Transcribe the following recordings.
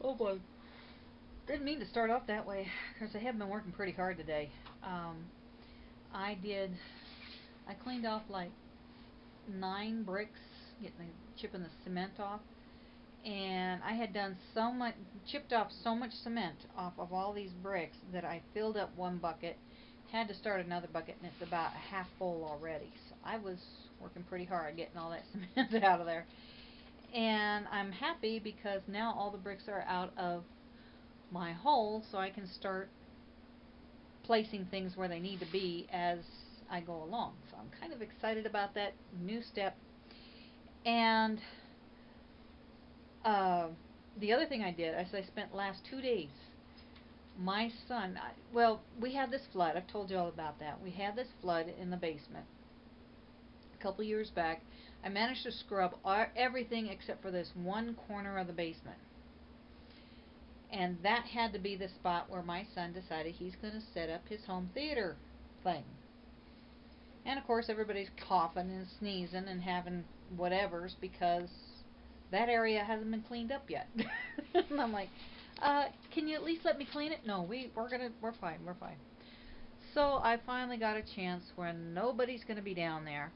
Oh boy. Didn't mean to start off that way because I have been working pretty hard today. Um, I did, I cleaned off like 9 bricks, chipping the cement off. And I had done so much, chipped off so much cement off of all these bricks that I filled up one bucket, had to start another bucket, and it's about half full already. So I was working pretty hard getting all that cement out of there. And I'm happy because now all the bricks are out of my hole, so I can start placing things where they need to be as I go along. So I'm kind of excited about that new step. And uh, the other thing I did is I spent last 2 days. My son, well, we had this flood. I've told you all about that. We had this flood in the basement a couple years back. I managed to scrub everything except for this one corner of the basement. And that had to be the spot where my son decided he's going to set up his home theater thing. And of course, everybody's coughing and sneezing and having whatevers because that area hasn't been cleaned up yet. And I'm like, can you at least let me clean it? No, we're fine. So I finally got a chance when nobody's gonna be down there.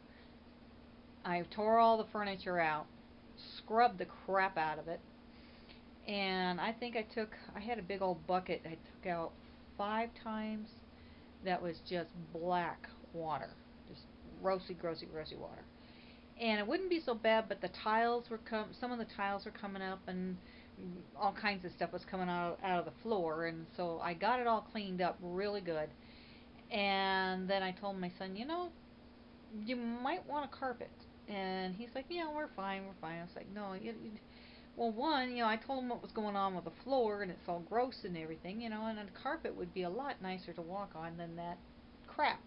I tore all the furniture out, scrubbed the crap out of it, and I had a big old bucket I took out 5 times that was just black water. Just grossy water. And it wouldn't be so bad, but some of the tiles were coming up, and all kinds of stuff was coming out of the floor, and so I got it all cleaned up really good. And then I told my son, you might want a carpet. And he's like, yeah, we're fine. I was like, no, well, one, I told him what was going on with the floor, and it's all gross and everything, and a carpet would be a lot nicer to walk on than that crap.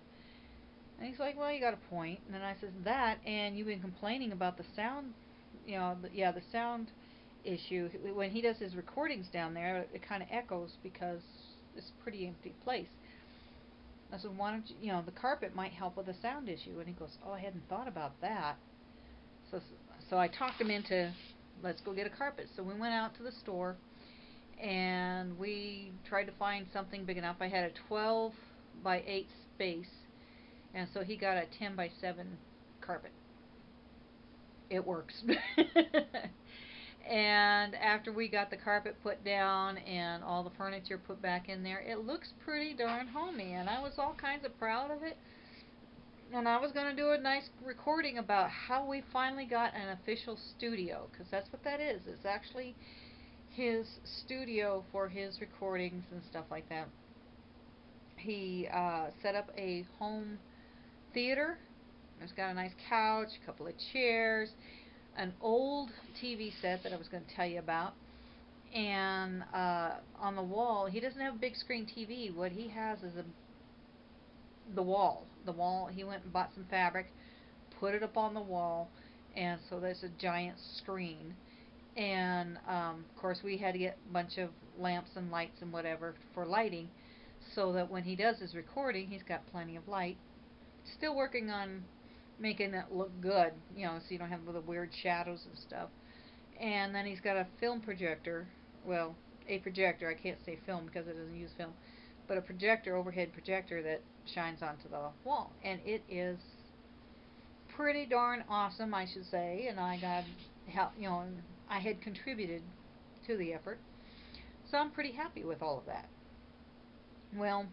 And he's like, well, you got a point. And then I says, that, and you've been complaining about the sound, the sound issue. When he does his recordings down there, it kind of echoes because it's a pretty empty place. I said, why don't the carpet might help with the sound issue. And he goes, oh, I hadn't thought about that. So, so I talked him into, let's go get a carpet. So we went out to the store, and we tried to find something big enough. I had a 12 by 8 space, and so he got a 10 by 7 carpet. It works. And after we got the carpet put down and all the furniture put back in there, it looks pretty darn homey, and I was all kinds of proud of it. And I was going to do a nice recording about how we finally got an official studio, because that's what that is. It's actually his studio for his recordings and stuff like that. He set up a home theater. It's got a nice couch, a couple of chairs, an old TV set that I was going to tell you about. And on the wall, he doesn't have a big screen TV. What he has is the wall. The wall, he went and bought some fabric, put it up on the wall, and so there's a giant screen. And of course, we had to get a bunch of lamps and lights and whatever for lighting, so that when he does his recording, he's got plenty of light. Still working on making it look good, so you don't have the weird shadows and stuff. And then he's got a film projector. Well, a projector. I can't say film because it doesn't use film, but a projector, overhead projector that shines onto the wall, and it is pretty darn awesome, I should say. And I got help. I had contributed to the effort, so I'm pretty happy with all of that. Well,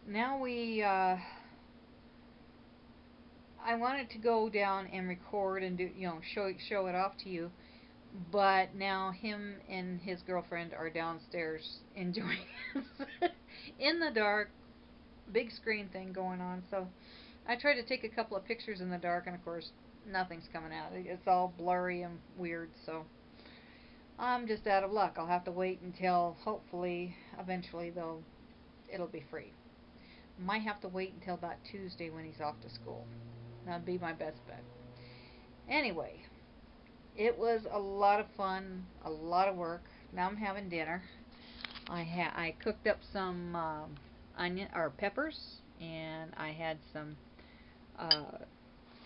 now I wanted to go down and record and do, show it off to you, but now him and his girlfriend are downstairs enjoying it in the dark, big screen thing going on. So I tried to take a couple of pictures in the dark, and of course nothing's coming out. It's all blurry and weird. So I'm just out of luck. I'll have to wait until hopefully eventually it'll be free. Might have to wait until about Tuesday when he's off to school. That'd be my best bet. Anyway, it was a lot of fun, a lot of work. Now I'm having dinner. I cooked up some onion or peppers, and I had some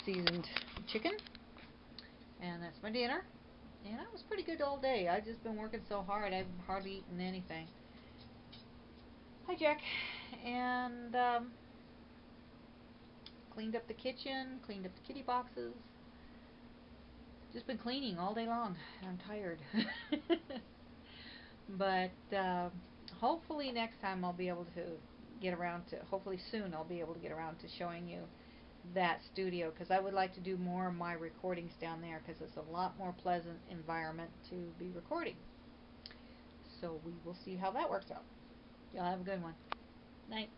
seasoned chicken, and that's my dinner. And I was pretty good all day. I've just been working so hard, I've hardly eaten anything. Hi, Jack. And cleaned up the kitchen, cleaned up the kitty boxes. Just been cleaning all day long. I'm tired. But hopefully next time I'll be able to get around to, hopefully soon I'll be able to get around to showing you that studio, because I would like to do more of my recordings down there because it's a lot more pleasant environment to be recording. So we will see how that works out. Y'all have a good one. Night.